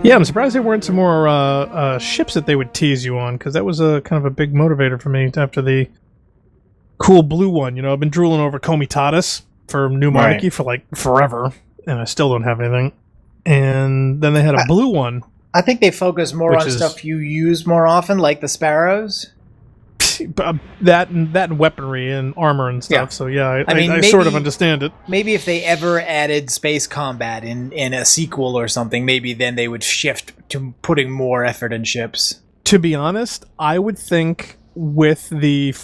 Yeah, I'm surprised there weren't some more ships that they would tease you on, because that was a kind of a big motivator for me after the cool blue one. You know, I've been drooling over Comitatus for New Monarchy for like forever, and I still don't have anything. And then they had a blue one. I think they focus more on stuff you use more often, like the sparrows. That and weaponry and armor and stuff. Yeah. So yeah, I mean, I sort of understand it. Maybe if they ever added space combat in a sequel or something, maybe then they would shift to putting more effort in ships. To be honest, I would think with the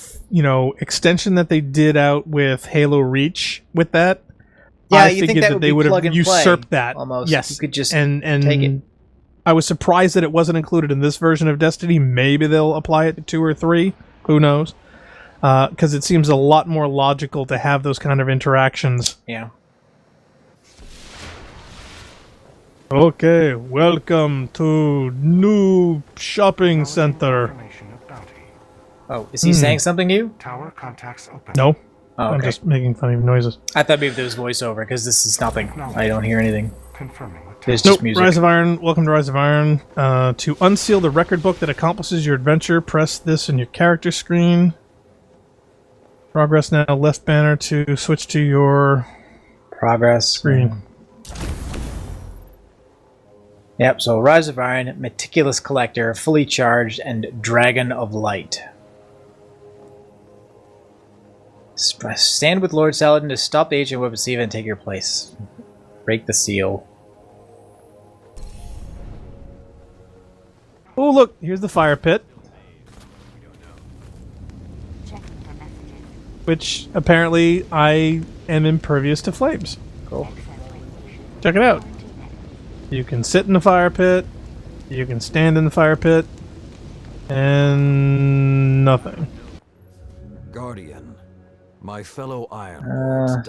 extension that they did out with Halo Reach with that, yeah, I figured that they would have usurped that. Almost. Yes, you could just and take it. I was surprised that it wasn't included in this version of Destiny. Maybe they'll apply it to 2 or 3. Who knows? Because it seems a lot more logical to have those kind of interactions. Yeah. Okay, welcome to new shopping center. Oh, is he saying something new? Tower contacts open. No. Oh, okay. I'm just making funny noises. I thought maybe there was voiceover, because this is nothing. I don't hear anything. Confirming. There's just music. Rise of Iron. Welcome to Rise of Iron. To unseal the record book that accomplishes your adventure, press this in your character screen. Progress now. Left banner to switch to your progress screen. Yep, so Rise of Iron, Meticulous Collector, Fully Charged, and Dragon of Light. Stand with Lord Saladin to stop the ancient weapon SIVA and take your place. Break the seal. Oh, look, here's the fire pit. Which, apparently, I am impervious to flames. Cool. Check it out. You can sit in the fire pit, you can stand in the fire pit, and nothing. Guardian, my fellow Iron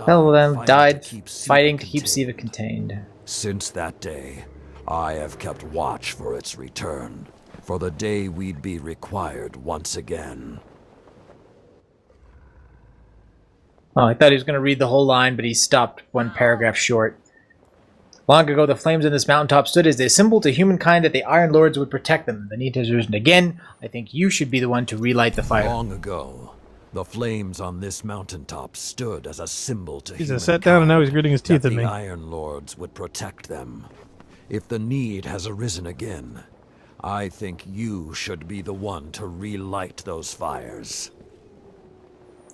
Lords died fighting to keep SIVA contained. Since that day, I have kept watch for its return, for the day we'd be required once again. Oh, I thought he was going to read the whole line, but he stopped one paragraph short. Long ago, the flames in this mountaintop stood as a symbol to humankind that the Iron Lords would protect them. The need has risen again. I think you should be the one to relight the fire. Long ago, the flames on this mountaintop stood as a symbol to humankind. He's sat down and now he's gritting his teeth at me. The Iron Lords would protect them. If the need has arisen again, I think you should be the one to relight those fires.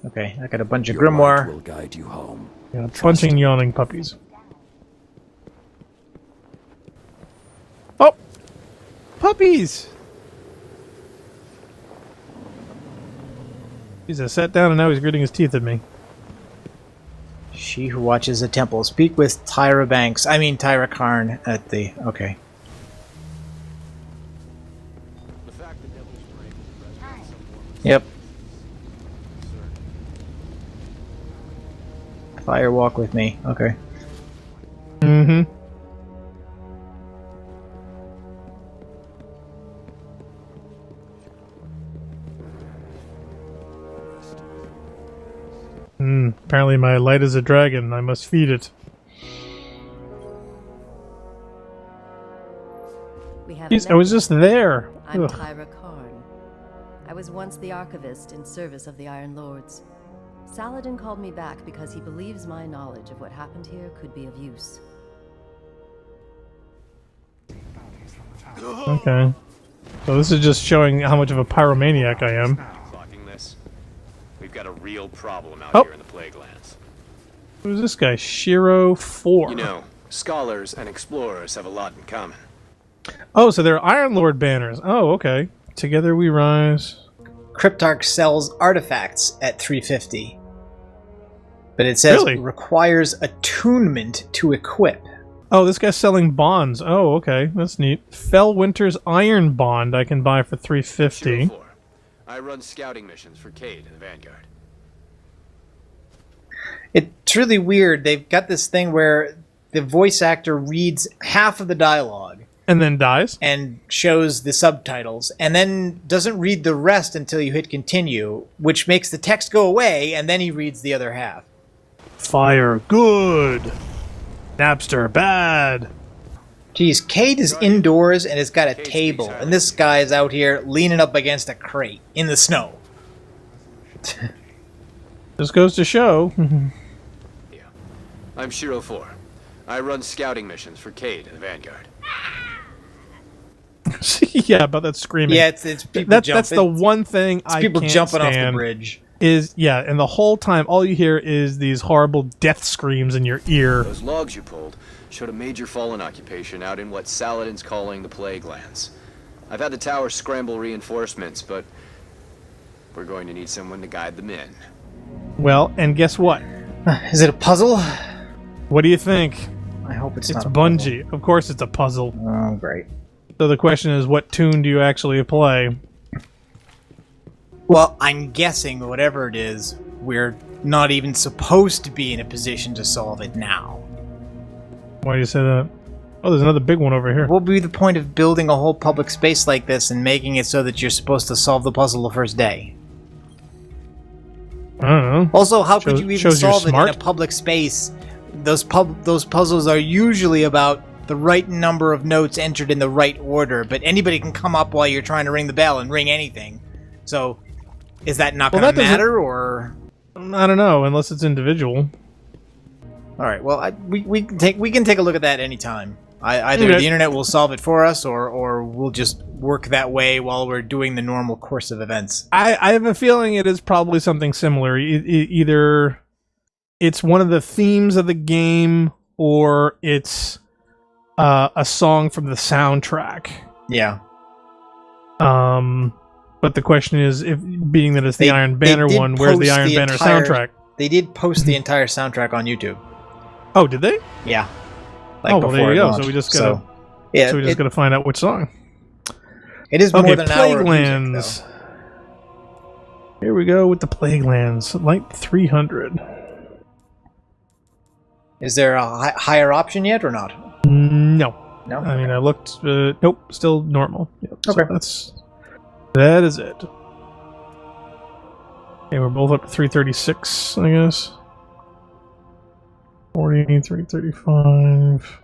Okay, I got a bunch of Your grimoire. light will guide you home. Yeah, punching yawning puppies. Oh! Puppies! He's sat down and now he's gritting his teeth at me. She who watches the temple. Speak with Tyra Karn at the... Okay. Yep. Fire walk with me. Okay. Mm-hmm. Apparently my light is a dragon. I must feed it. I was just there. I'm Tyra Karn. I was once the archivist in service of the Iron Lords. Saladin called me back because he believes my knowledge of what happened here could be of use. Okay. So this is just showing how much of a pyromaniac I am. Blocking this. We've got a real problem out here in the Plaguelands. Who's this guy? Shiro 4. You know, scholars and explorers have a lot in common. Oh, so they're Iron Lord banners. Oh, okay. Together we rise. Cryptarch sells artifacts at 350. But it says requires attunement to equip. Oh, this guy's selling bonds. Oh, okay. That's neat. Fellwinter's Iron Bond I can buy for 350. I run scouting missions for Cade in the Vanguard. It's really weird. They've got this thing where the voice actor reads half of the dialogue. And then dies? And shows the subtitles. And then doesn't read the rest until you hit continue, which makes the text go away, and then he reads the other half. Fire good. Napster bad. Geez, Cade is indoors and has got a table, and this guy is out here leaning up against a crate in the snow. This goes to show. Yeah. I'm Shiro 4. I run scouting missions for Cade and the Vanguard. Yeah, about that screaming. Yeah, it's people jumping. That's the one thing I people can't jumping off the stand bridge. And the whole time, all you hear is these horrible death screams in your ear. Those logs you pulled showed a major Fallen occupation out in what Saladin's calling the Plaguelands. I've had the tower scramble reinforcements, but we're going to need someone to guide them in. Well, and guess what? Is it a puzzle? What do you think? I hope it's It's not a Bungie. Of course it's a puzzle. puzzle. Oh, great. So the question is, what tune do you actually play? Well, I'm guessing whatever it is, we're not even supposed to be in a position to solve it now. Why do you say that? Oh, there's another big one over here. What would be the point of building a whole public space like this and making it so that you're supposed to solve the puzzle the first day? I don't know. Also, how could Shows- you even shows you're solve it in smart. a public space? Those puzzles are usually about the right number of notes entered in the right order, but anybody can come up while you're trying to ring the bell and ring anything. So, is that not Well, going to that doesn't- matter, or...? I don't know, unless it's individual. All right. Well, we can take a look at that anytime. Either Okay. the internet will solve it for us, or we'll just work that way while we're doing the normal course of events. I have a feeling it is probably something similar. Either it's one of the themes of the game, or it's a song from the soundtrack. Yeah. But the question is, if being that it's the Iron Banner did one, where's the post Iron the Banner entire- soundtrack? They did post the entire soundtrack on YouTube. Oh, did they? Yeah. Oh, well, there you it go. launched. So we just gotta, yeah, so we just gotta find out which song. it is Okay, more than an hour of music, Plaguelands. Here we go with the Plaguelands, Light 300. though. Is there a higher option yet, or not? No. No. I mean, I looked. Nope, still normal. Yep, so Okay. that is it. Okay, we're both up to 336, I guess. 40, 335.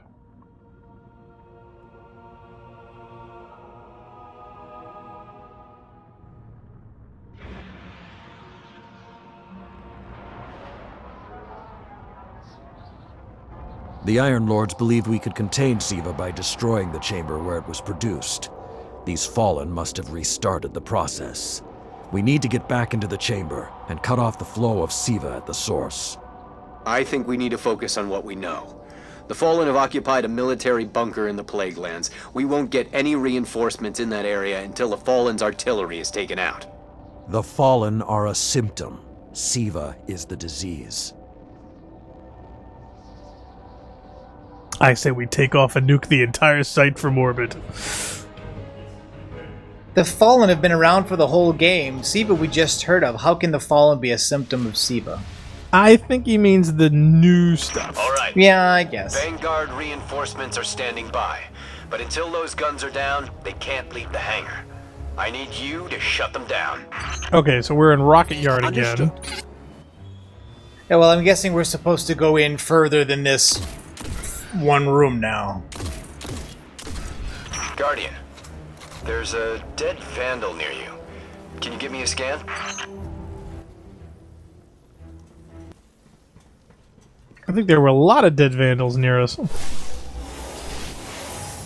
The Iron Lords believed we could contain SIVA by destroying the chamber where it was produced. These Fallen must have restarted the process. We need to get back into the chamber and cut off the flow of SIVA at the source. I think we need to focus on what we know. The Fallen have occupied a military bunker in the Plaguelands. We won't get any reinforcements in that area until the Fallen's artillery is taken out. The Fallen are a symptom. SIVA is the disease. I say we take off and nuke the entire site from orbit. The Fallen have been around for the whole game. SIVA we just heard of. How can the Fallen be a symptom of SIVA? I think he means the new stuff. All right. Yeah, I guess. Vanguard reinforcements are standing by. But until those guns are down, they can't leave the hangar. I need you to shut them down. Okay, so we're in Rocket Yard again. Yeah, well, I'm guessing we're supposed to go in further than this one room now. Guardian, there's a dead Vandal near you. Can you give me a scan? I think there were a lot of dead Vandals near us.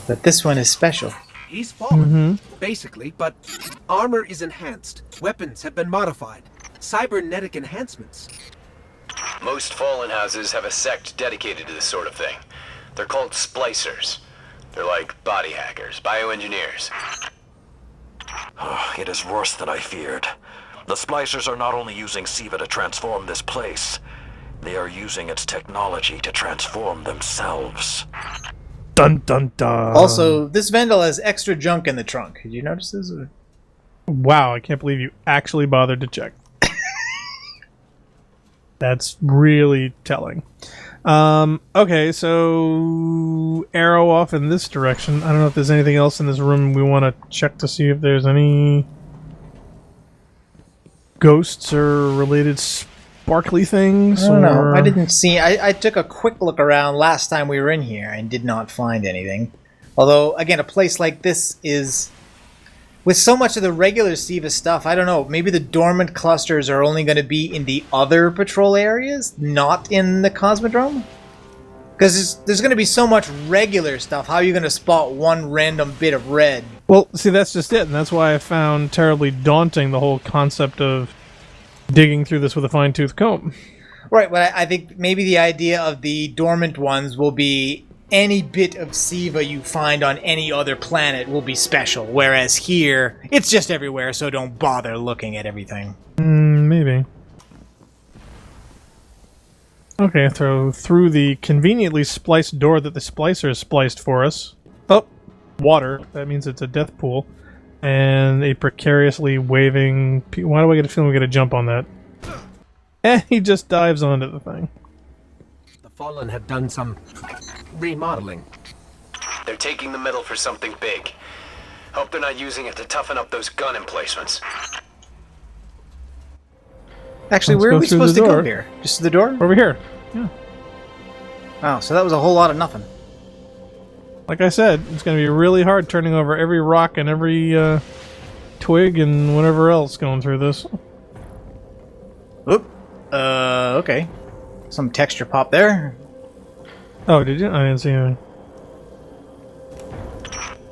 But this one is special. He's fallen, basically, but armor is enhanced. Weapons have been modified. Cybernetic enhancements. Most Fallen houses have a sect dedicated to this sort of thing. They're called splicers. They're like body hackers, bioengineers. It is worse than I feared. The Splicers are not only using SIVA to transform this place, they are using its technology to transform themselves. Dun dun dun. Also, this Vandal has extra junk in the trunk. Did you notice this? Or? Wow, I can't believe you actually bothered to check. That's really telling. Okay, so arrow off in this direction. I don't know if there's anything else in this room we want to check to see if there's any ghosts or related sparkly things. I don't know. or- I didn't see. I took a quick look around last time we were in here and did not find anything. Although, again, a place like this is... With so much of the regular SIVA stuff, I don't know, maybe the dormant clusters are only going to be in the other patrol areas, not in the Cosmodrome? Because there's going to be so much regular stuff, how are you going to spot one random bit of red? Well, see, that's just it, and that's why I found terribly daunting the whole concept of digging through this with a fine-tooth comb. Right, but I think maybe the idea of the dormant ones will be any bit of SIVA you find on any other planet will be special, whereas here, it's just everywhere, so don't bother looking at everything. Maybe. Okay, through the conveniently spliced door that the splicer spliced for us. Oh, water. That means it's a death pool. And a precariously waving... Why do I get a feeling we gotta jump on that? And he just dives onto the thing. The Fallen have done some remodeling. They're taking the metal for something big. Hope they're not using it to toughen up those gun emplacements. Actually, Let's where go are we through supposed the to go door. here? Just to the door? Over here. Yeah. Oh, so that was a whole lot of nothing. Like I said, it's gonna be really hard turning over every rock and every twig and whatever else going through this. Oop. Okay. Some texture pop there. Oh, did you? I didn't see anything.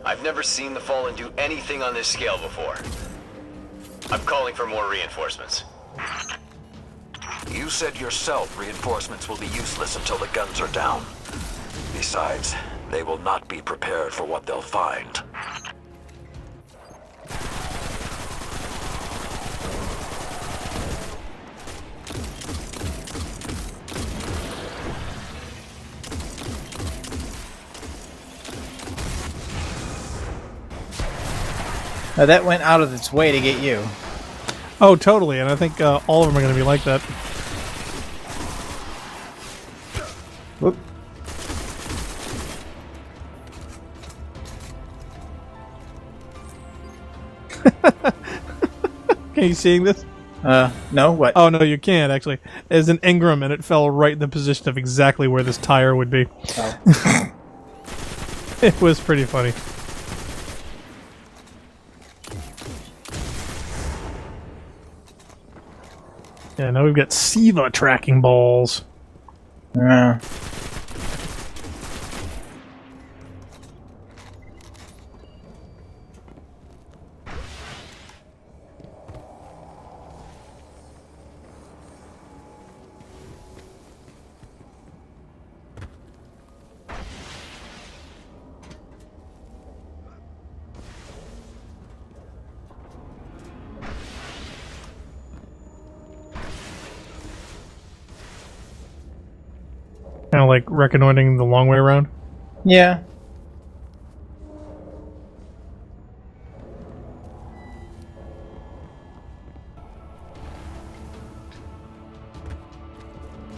I've never seen the Fallen do anything on this scale before. I'm calling for more reinforcements. You said yourself reinforcements will be useless until the guns are down. Besides, they will not be prepared for what they'll find. Now that went out of its way to get you. Oh, totally, and I think all of them are going to be like that. Whoop. Can you seeing this? No, what? Oh, no, you can't, actually. There's an engram, and it fell right in the position of exactly where this tire would be. Oh. It was pretty funny. Yeah, now we've got SIVA tracking balls. Kind of like reconnoitering the long way around. Yeah.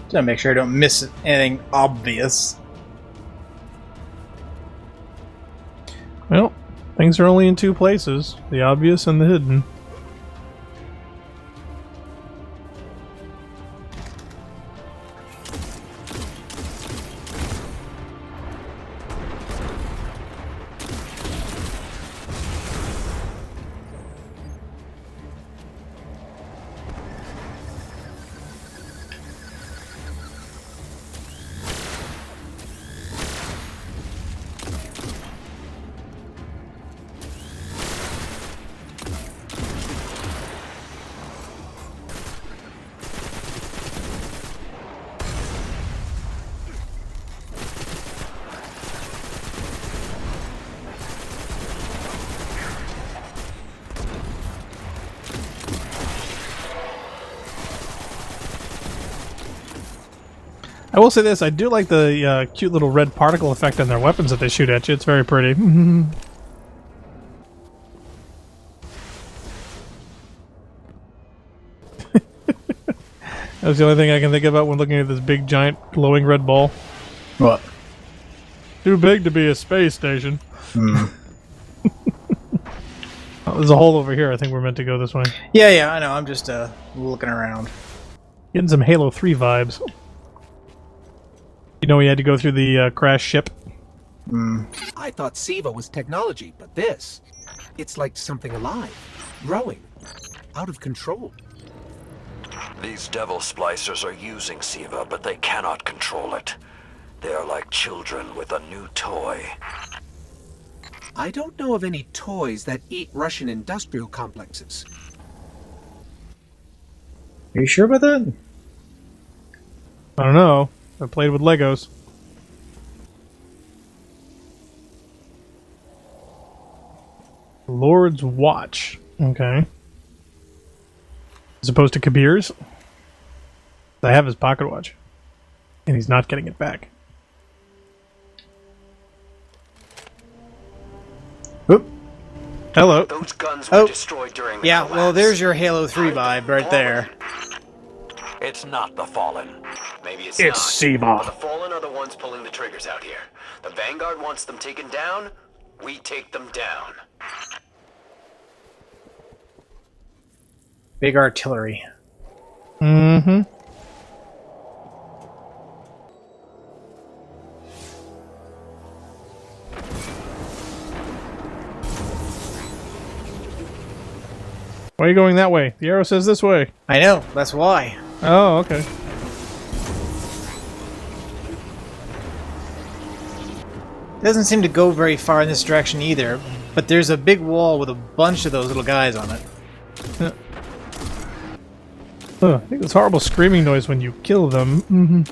Just to make sure I don't miss anything obvious. Well, things are only in two places. The obvious and the hidden. I will say this, I do like the cute little red particle effect on their weapons that they shoot at you. It's very pretty. That was the only thing I can think about when looking at this big, giant, glowing red ball. What? Too big to be a space station. Hmm. Oh, there's a hole over here. I think we're meant to go this way. Yeah, I know. I'm just looking around. Getting some Halo 3 vibes. You know we had to go through the crashed ship? I thought SIVA was technology, but this... It's like something alive. Growing. Out of control. These devil splicers are using SIVA, but they cannot control it. They are like children with a new toy. I don't know of any toys that eat Russian industrial complexes. Are you sure about that? I don't know. I played with Legos. Lord's Watch. Okay. As opposed to Kabir's. I have his pocket watch. And he's not getting it back. Oop. Hello. Those guns were destroyed during the Yeah, well, collapse. there's your Halo 3 vibe right there. It's not the Fallen. Maybe it's It's not. SIVA. But the Fallen are the ones pulling the triggers out here. The Vanguard wants them taken down. We take them down. Big artillery. Mm-hmm. Why are you going that way? The arrow says this way. I know, that's why. Oh, okay. Doesn't seem to go very far in this direction either, but there's a big wall with a bunch of those little guys on it. I think this horrible screaming noise when you kill them. Mm-hmm.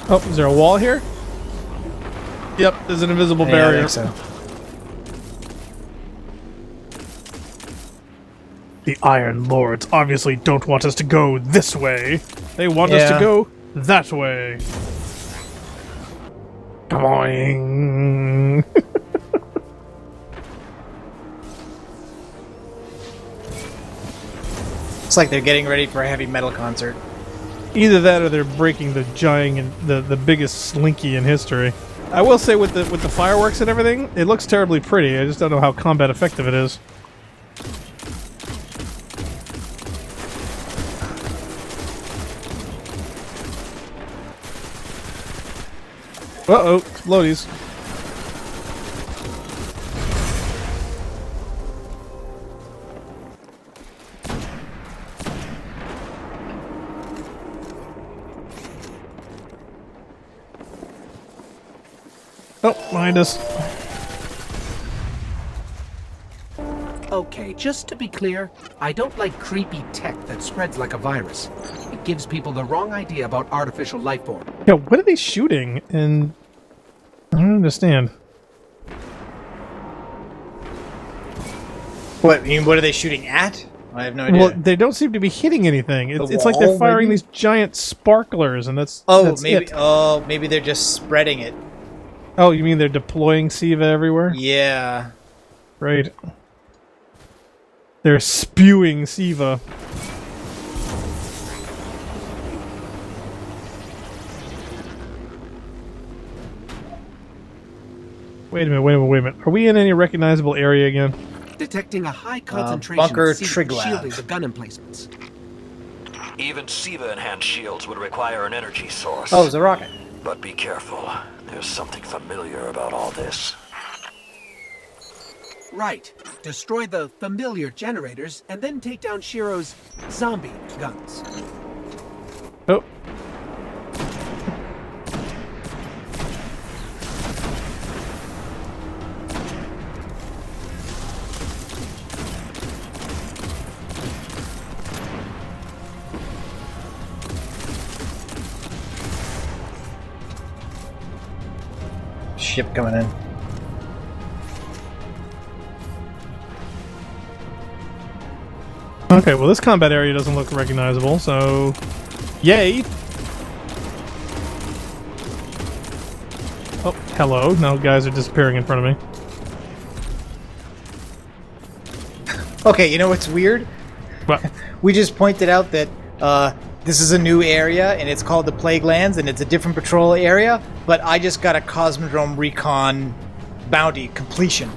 Oh, is there a wall here? Yep, there's an invisible barrier. I think so. The Iron Lords obviously don't want us to go this way. They want us to go that way. Boing. It's like they're getting ready for a heavy metal concert. Either that or they're breaking the giant and the biggest slinky in history. I will say with the fireworks and everything, it looks terribly pretty. I just don't know how combat effective it is. Uh-oh, floaties. Oh, behind us. Okay, just to be clear, I don't like creepy tech that spreads like a virus. It gives people the wrong idea about artificial life form. Yeah, what are they shooting? And I don't understand. What? I mean, what are they shooting at? I have no idea. Well, they don't seem to be hitting anything. It's like they're wall, firing maybe? these giant sparklers, and that's maybe. it. Oh, maybe they're just spreading it. Oh, you mean they're deploying SIVA everywhere? Yeah. Right. They're spewing SIVA. Wait a minute. Are we in any recognizable area again? Detecting a high concentration bunker of SIVA trig lab. shielding the gun emplacements. Even SIVA-enhanced shields would require an energy source. Oh, it's a rocket. But be careful. There's something familiar about all this. Right. Destroy the familiar generators and then take down Shiro's zombie guns. Oh. Ship coming in. Okay, well this combat area doesn't look recognizable, so... Yay! Oh, hello. Now guys are disappearing in front of me. Okay, you know what's weird? What? We just pointed out that this is a new area, and it's called the Plaguelands, and it's a different patrol area, but I just got a Cosmodrome recon bounty completion.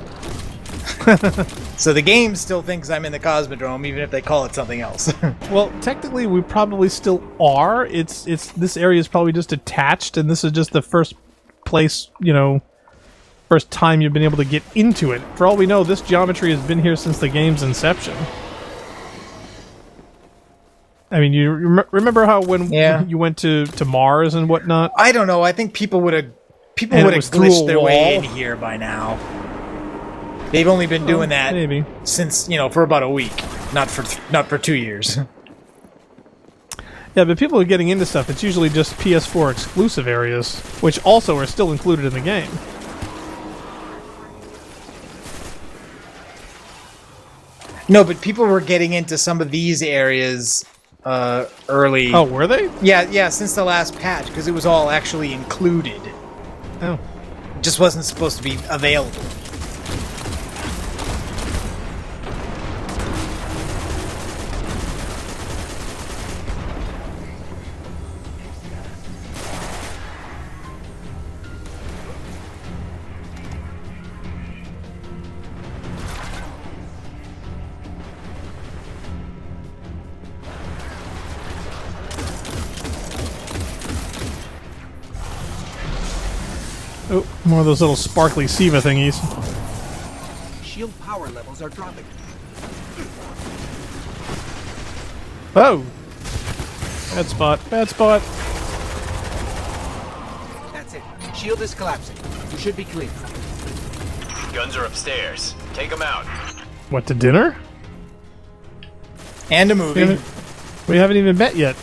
So the game still thinks I'm in the Cosmodrome, even if they call it something else. Well, technically, we probably still are. It's this area is probably just attached, and this is just the first place, first time you've been able to get into it. For all we know, this geometry has been here since the game's inception. I mean, you remember how when you went to Mars and whatnot? I don't know. I think people would have glitched their way in here by now. They've only been doing that since for about a week, not for 2 years. Yeah, but people are getting into stuff. It's usually just PS4 exclusive areas, which also are still included in the game. No, but people were getting into some of these areas early. Oh, were they? Yeah, since the last patch, because it was all actually included. Oh. It just wasn't supposed to be available. Oh, more of those little sparkly SIVA thingies. Shield power levels are dropping. Oh! Bad spot, bad spot. That's it. Shield is collapsing. You should be clear. Guns are upstairs. Take them out. What, to dinner? And a movie. We haven't even met yet.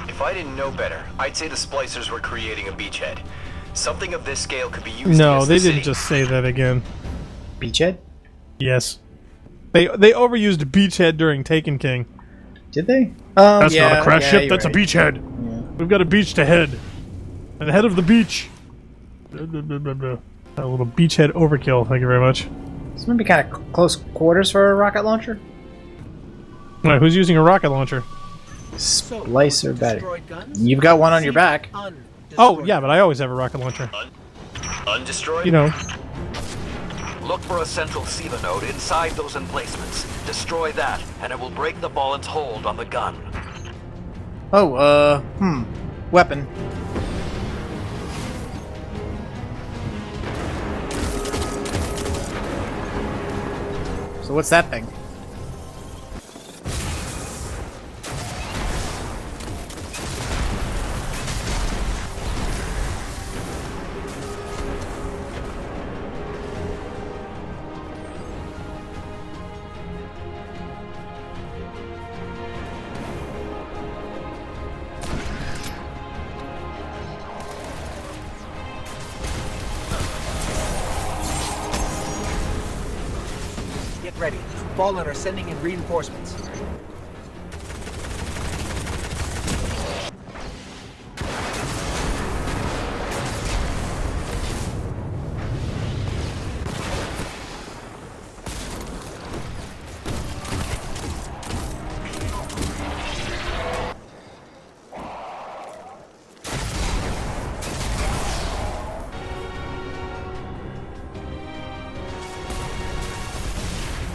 If I didn't know better, I'd say the splicers were creating a beachhead. Something of this scale could be used. No, against they the didn't city. just say that again. Beachhead? Yes. They overused beachhead during Taken King. Did they? That's not a crash ship, that's right. a beachhead. Yeah. We've got a beach to head. And the head of the beach. Blah, blah, blah, blah, blah. A little beachhead overkill, thank you very much. This might be kind of close quarters for a rocket launcher. Alright, who's using a rocket launcher? Splicer better. Destroyed guns? You've got one on your back. Oh, yeah, but I always have a rocket launcher. Undestroyed? You know. Look for a central SIVA node inside those emplacements. Destroy that, and it will break the Fallen's hold on the gun. Oh, weapon. So what's that thing? Get ready. Fallen are sending in reinforcements.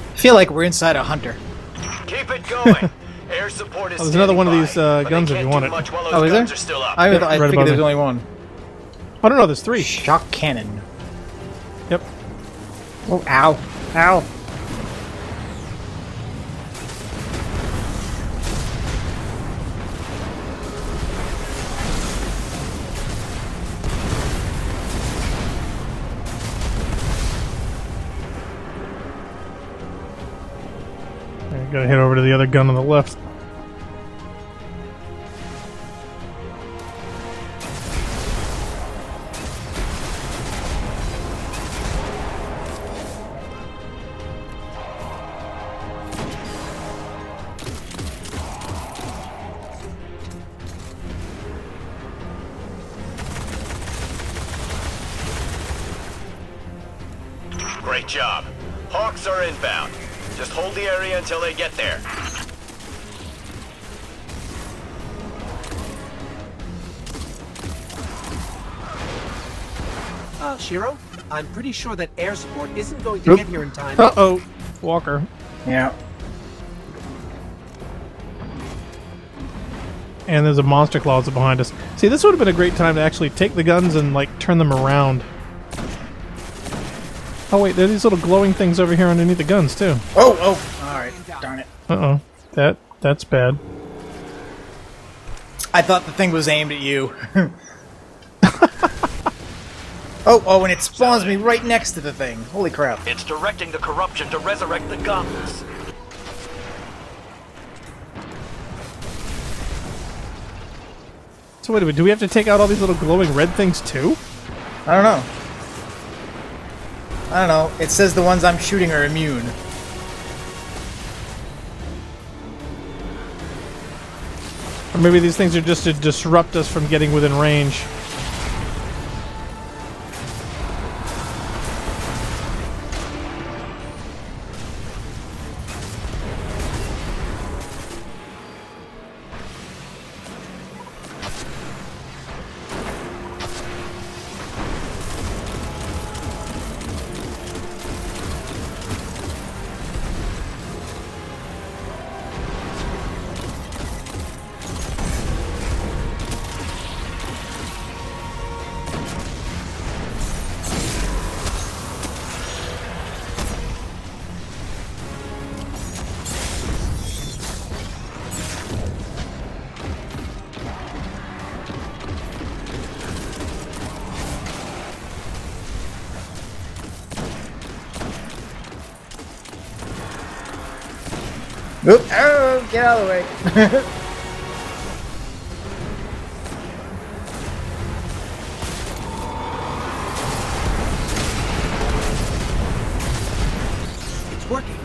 I feel like we're inside a hunter. Keep it going. Air support is there's another standing one of by, these but they guns if can't you want do it. much while those Oh, is there? guns are still up. I Right figured above there's me. only one. I don't know, there's 3. Shock cannon. Yep. Oh, ow. Ow. I gotta head over to the other gun on the left. Great job. Hawks are inbound. Just hold the area until they get there. Shiro, I'm pretty sure that air support isn't going to get here in time. Uh-oh. Walker. Yeah. And there's a monster closet behind us. See, this would have been a great time to actually take the guns and, like, turn them around. Oh, wait, there are these little glowing things over here underneath the guns, too. Oh! Alright, darn it. Uh-oh. That's bad. I thought the thing was aimed at you. Oh, and it spawns me right next to the thing. Holy crap. It's directing the corruption to resurrect the guns. So wait a minute, do we have to take out all these little glowing red things, too? I don't know. It says the ones I'm shooting are immune. Or maybe these things are just to disrupt us from getting within range. Oop. Oh, get out of the way. It's working.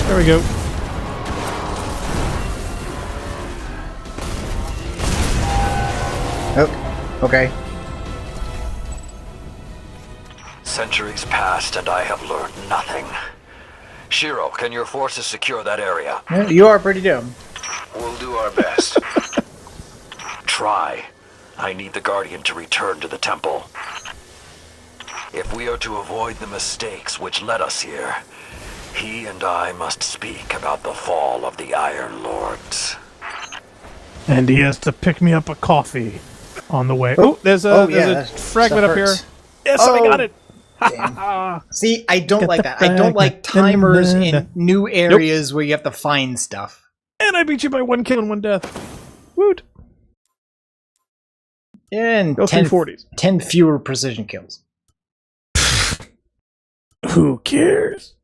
There we go. Oh, okay. Centuries passed and I have learned nothing. Shiro, can your forces secure that area? Yeah, you are pretty dumb. We'll do our best. Try. I need the Guardian to return to the temple. If we are to avoid the mistakes which led us here, he and I must speak about the fall of the Iron Lords. And he has to pick me up a coffee on the way. Oh, there's a fragment up here. Yes, I got it! Damn. See, I don't like that. I don't like timers in new areas where you have to find stuff. And I beat you by 1 kill and 1 death. Woot. And Go 340s. 10 fewer precision kills. Who cares?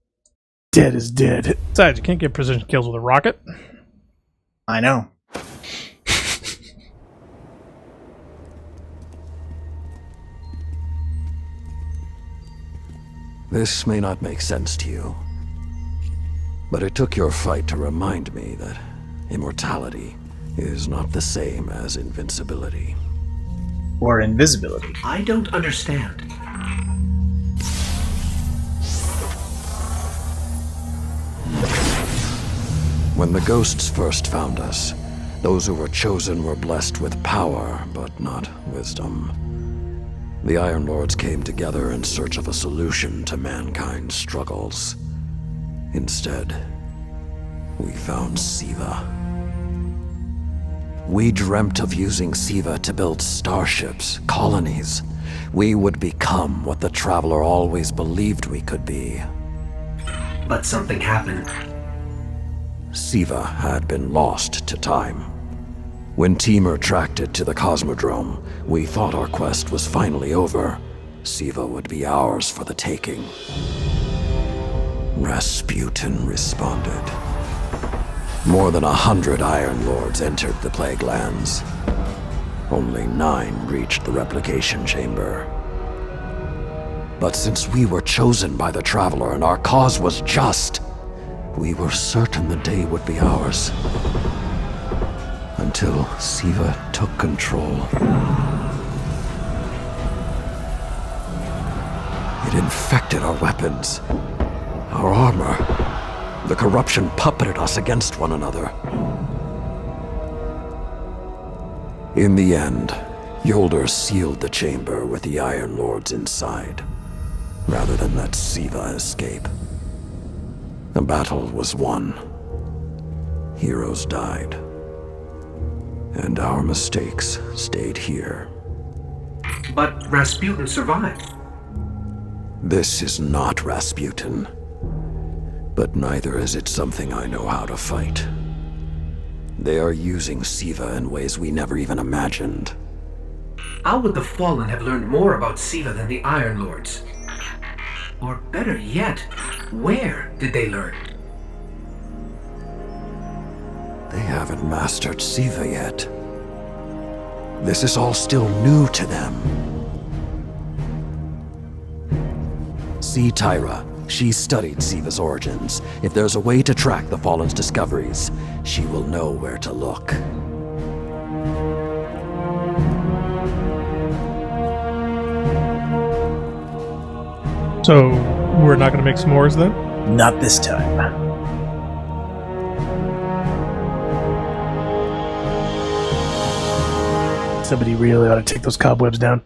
Dead is dead. Besides, you can't get precision kills with a rocket. I know. This may not make sense to you, but it took your fight to remind me that immortality is not the same as invincibility. Or invisibility. I don't understand. When the ghosts first found us, those who were chosen were blessed with power, but not wisdom. The Iron Lords came together in search of a solution to mankind's struggles. Instead, we found SIVA. We dreamt of using SIVA to build starships, colonies. We would become what the Traveler always believed we could be. But something happened. SIVA had been lost to time. When Temur tracked it to the Cosmodrome, we thought our quest was finally over. SIVA would be ours for the taking. Rasputin responded. More than 100 Iron Lords entered the Plaguelands. Only 9 reached the replication chamber. But since we were chosen by the Traveler and our cause was just, we were certain the day would be ours. until SIVA took control. It infected our weapons, our armor. The corruption puppeted us against one another. In the end, Yolder sealed the chamber with the Iron Lords inside, rather than let SIVA escape. The battle was won. Heroes died. And our mistakes stayed here. But Rasputin survived. This is not Rasputin. But neither is it something I know how to fight. They are using SIVA in ways we never even imagined. How would the Fallen have learned more about SIVA than the Iron Lords? Or better yet, where did they learn? They haven't mastered SIVA yet. This is all still new to them. See Tyra. She studied SIVA's origins. If there's a way to track the Fallen's discoveries, she will know where to look. So, we're not going to make s'mores then? Not this time. Somebody really ought to take those cobwebs down.